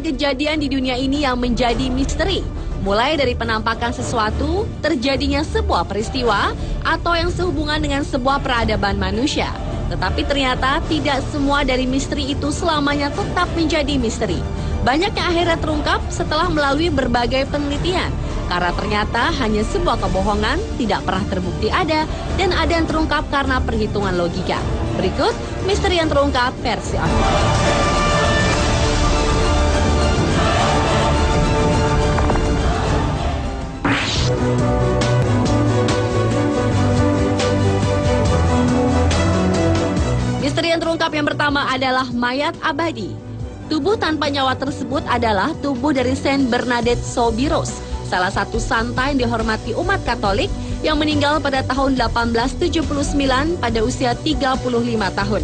kejadian di dunia ini yang menjadi misteri. Mulai dari penampakan sesuatu, terjadinya sebuah peristiwa, atau yang sehubungan dengan sebuah peradaban manusia. Tetapi ternyata tidak semua dari misteri itu selamanya tetap menjadi misteri. Banyak yang akhirnya terungkap setelah melalui berbagai penelitian. Karena ternyata hanya sebuah kebohongan, tidak pernah terbukti ada, dan ada yang terungkap karena perhitungan logika. Berikut, misteri yang terungkap versi aku. Misteri yang terungkap yang pertama adalah mayat abadi. Tubuh tanpa nyawa tersebut adalah tubuh dari Saint Bernadette Soubirous, salah satu santa yang dihormati umat Katolik yang meninggal pada tahun 1879 pada usia 35 tahun.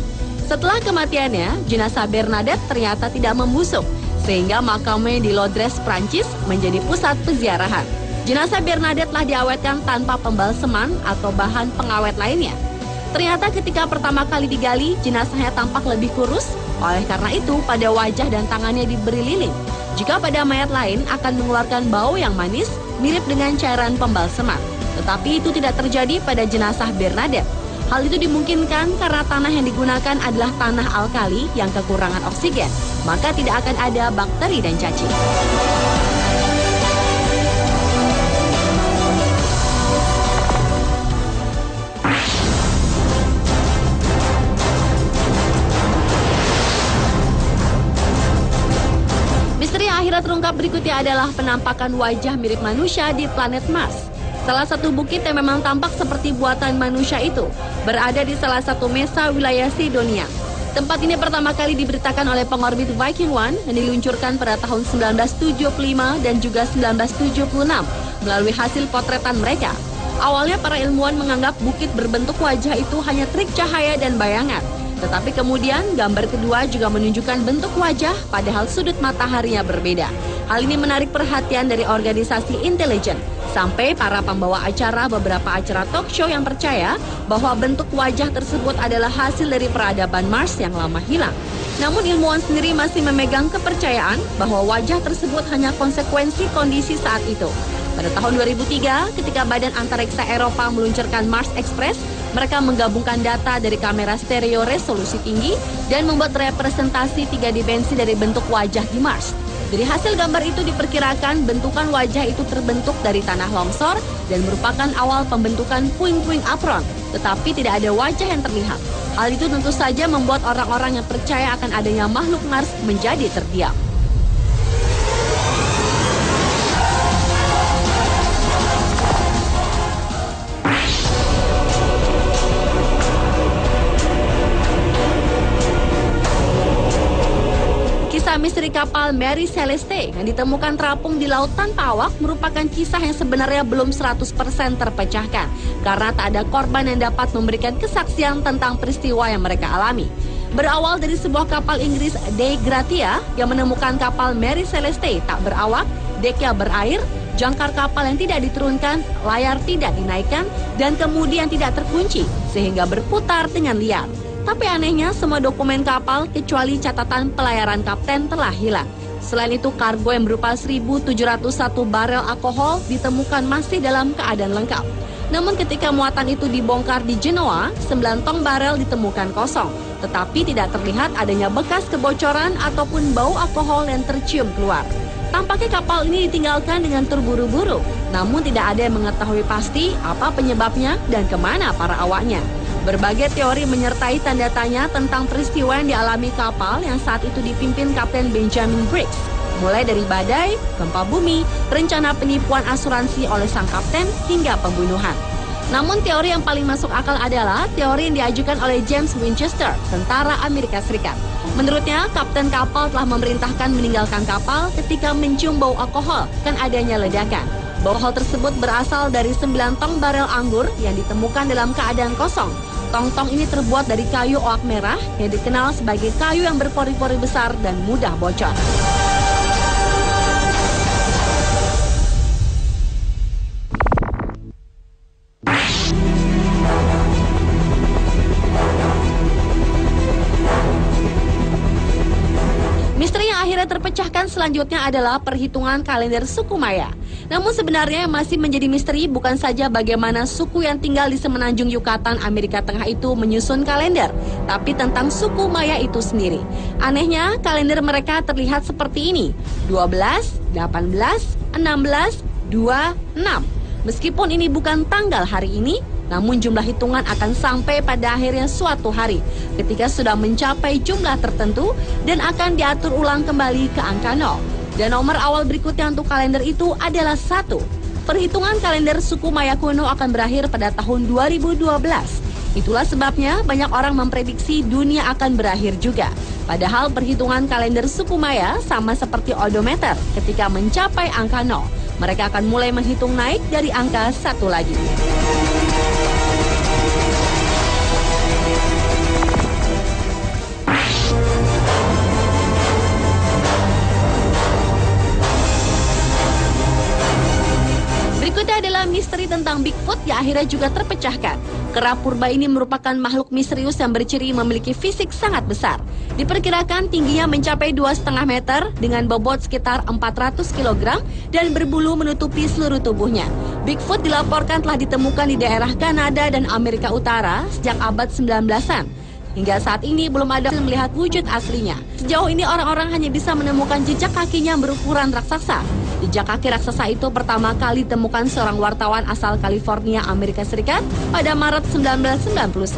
Setelah kematiannya, jenazah Bernadette ternyata tidak membusuk, sehingga makamnya di Londres, Prancis menjadi pusat peziarahan. Jenazah Bernadette telah diawetkan tanpa pembalseman atau bahan pengawet lainnya. Ternyata ketika pertama kali digali, jenazahnya tampak lebih kurus. Oleh karena itu, pada wajah dan tangannya diberi lilin. Jika pada mayat lain akan mengeluarkan bau yang manis, mirip dengan cairan pembalseman. Tetapi itu tidak terjadi pada jenazah Bernadette. Hal itu dimungkinkan karena tanah yang digunakan adalah tanah alkali yang kekurangan oksigen. Maka tidak akan ada bakteri dan cacing. Akhirnya terungkap berikutnya adalah penampakan wajah mirip manusia di planet Mars. Salah satu bukit yang memang tampak seperti buatan manusia itu berada di salah satu mesa wilayah Sidonia. Tempat ini pertama kali diberitakan oleh pengorbit Viking 1 yang diluncurkan pada tahun 1975 dan juga 1976 melalui hasil potretan mereka. Awalnya para ilmuwan menganggap bukit berbentuk wajah itu hanya trik cahaya dan bayangan. Tetapi kemudian gambar kedua juga menunjukkan bentuk wajah padahal sudut mataharinya berbeda. Hal ini menarik perhatian dari organisasi intelijen. Sampai para pembawa acara beberapa acara talk show yang percaya bahwa bentuk wajah tersebut adalah hasil dari peradaban Mars yang lama hilang. Namun ilmuwan sendiri masih memegang kepercayaan bahwa wajah tersebut hanya konsekuensi kondisi saat itu. Pada tahun 2003, ketika Badan Antariksa Eropa meluncurkan Mars Express, mereka menggabungkan data dari kamera stereo resolusi tinggi dan membuat representasi 3 dimensi dari bentuk wajah di Mars. Dari hasil gambar itu diperkirakan bentukan wajah itu terbentuk dari tanah longsor dan merupakan awal pembentukan puing-puing apron, tetapi tidak ada wajah yang terlihat. Hal itu tentu saja membuat orang-orang yang percaya akan adanya makhluk Mars menjadi terdiam. Kisah misteri kapal Mary Celeste yang ditemukan terapung di laut tanpa awak merupakan kisah yang sebenarnya belum 100% terpecahkan karena tak ada korban yang dapat memberikan kesaksian tentang peristiwa yang mereka alami. Berawal dari sebuah kapal Inggris De Gratia yang menemukan kapal Mary Celeste tak berawak, deknya berair, jangkar kapal yang tidak diturunkan, layar tidak dinaikkan, dan kemudian tidak terkunci sehingga berputar dengan liar. Tapi anehnya semua dokumen kapal kecuali catatan pelayaran kapten telah hilang. Selain itu kargo yang berupa 1.701 barel alkohol ditemukan masih dalam keadaan lengkap. Namun ketika muatan itu dibongkar di Genoa, 9 tong barel ditemukan kosong. Tetapi tidak terlihat adanya bekas kebocoran ataupun bau alkohol yang tercium keluar. Tampaknya kapal ini ditinggalkan dengan terburu-buru. Namun tidak ada yang mengetahui pasti apa penyebabnya dan kemana para awaknya. Berbagai teori menyertai tanda tanya tentang peristiwa yang dialami kapal yang saat itu dipimpin Kapten Benjamin Briggs. Mulai dari badai, gempa bumi, rencana penipuan asuransi oleh sang kapten, hingga pembunuhan. Namun teori yang paling masuk akal adalah teori yang diajukan oleh James Winchester, tentara Amerika Serikat. Menurutnya, kapten kapal telah memerintahkan meninggalkan kapal ketika mencium bau alkohol dan adanya ledakan. Bau alkohol tersebut berasal dari 9 tong barel anggur yang ditemukan dalam keadaan kosong. Tong-tong ini terbuat dari kayu oak merah yang dikenal sebagai kayu yang berpori-pori besar dan mudah bocor. Misteri yang akhirnya terpecahkan Pilihan selanjutnya adalah perhitungan kalender suku Maya. Namun sebenarnya yang masih menjadi misteri bukan saja bagaimana suku yang tinggal di semenanjung Yucatan, Amerika Tengah itu menyusun kalender, tapi tentang suku Maya itu sendiri. Anehnya, kalender mereka terlihat seperti ini: 12, 18, 16, 2, 6. Meskipun ini bukan tanggal hari ini, namun jumlah hitungan akan sampai pada akhirnya suatu hari ketika sudah mencapai jumlah tertentu dan akan diatur ulang kembali ke angka 0. Dan nomor awal berikutnya untuk kalender itu adalah 1. Perhitungan kalender suku Maya kuno akan berakhir pada tahun 2012. Itulah sebabnya banyak orang memprediksi dunia akan berakhir juga. Padahal perhitungan kalender suku Maya sama seperti odometer, ketika mencapai angka 0, mereka akan mulai menghitung naik dari angka 1 lagi. Berikutnya adalah misteri tentang Bigfoot yang akhirnya juga terpecahkan. Kera purba ini merupakan makhluk misterius yang berciri memiliki fisik sangat besar. Diperkirakan tingginya mencapai 2,5 meter dengan bobot sekitar 400 kg dan berbulu menutupi seluruh tubuhnya. Bigfoot dilaporkan telah ditemukan di daerah Kanada dan Amerika Utara sejak abad 19-an. Hingga saat ini belum ada yang melihat wujud aslinya. Sejauh ini orang-orang hanya bisa menemukan jejak kakinya berukuran raksasa. Jejak kaki raksasa itu pertama kali ditemukan seorang wartawan asal California, Amerika Serikat pada Maret 1999.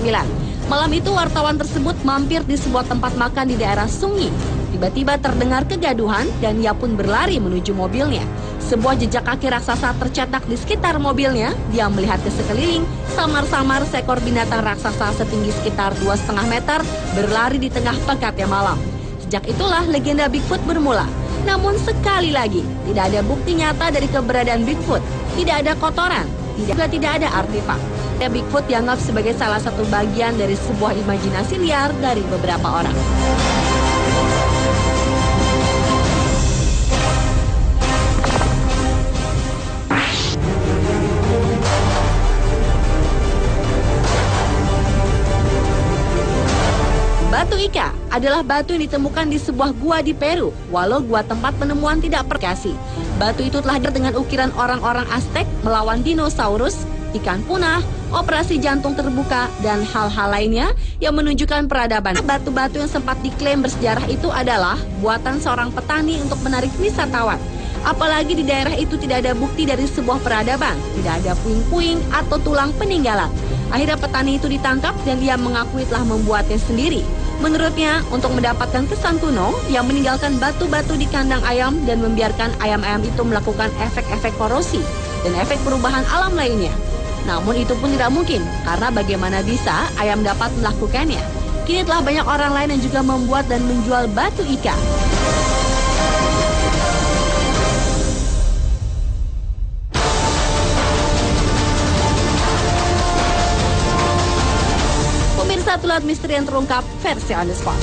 Malam itu wartawan tersebut mampir di sebuah tempat makan di daerah Sungi. Tiba-tiba terdengar kegaduhan dan ia pun berlari menuju mobilnya. Sebuah jejak kaki raksasa tercetak di sekitar mobilnya. Dia melihat ke sekeliling, samar-samar seekor binatang raksasa setinggi sekitar 2,5 meter berlari di tengah pekatnya malam. Sejak itulah legenda Bigfoot bermula. Namun sekali lagi, tidak ada bukti nyata dari keberadaan Bigfoot. Tidak ada kotoran, juga tidak ada artefak. Bigfoot dianggap sebagai salah satu bagian dari sebuah imajinasi liar dari beberapa orang. Batu Ica adalah batu yang ditemukan di sebuah gua di Peru, walau gua tempat penemuan tidak perkasi. Batu itu telah dengan ukiran orang-orang Aztec melawan dinosaurus, ikan punah, operasi jantung terbuka, dan hal-hal lainnya yang menunjukkan peradaban. Batu-batu yang sempat diklaim bersejarah itu adalah buatan seorang petani untuk menarik wisatawan. Apalagi di daerah itu tidak ada bukti dari sebuah peradaban, tidak ada puing-puing atau tulang peninggalan. Akhirnya petani itu ditangkap dan dia mengakui telah membuatnya sendiri. Menurutnya, untuk mendapatkan kesan kuno, ia meninggalkan batu-batu di kandang ayam dan membiarkan ayam-ayam itu melakukan efek-efek korosi dan efek perubahan alam lainnya. Namun itu pun tidak mungkin, karena bagaimana bisa ayam dapat melakukannya? Kini telah banyak orang lain yang juga membuat dan menjual batu Ica. Pemirsa, itulah misteri yang terungkap versi On The Spot.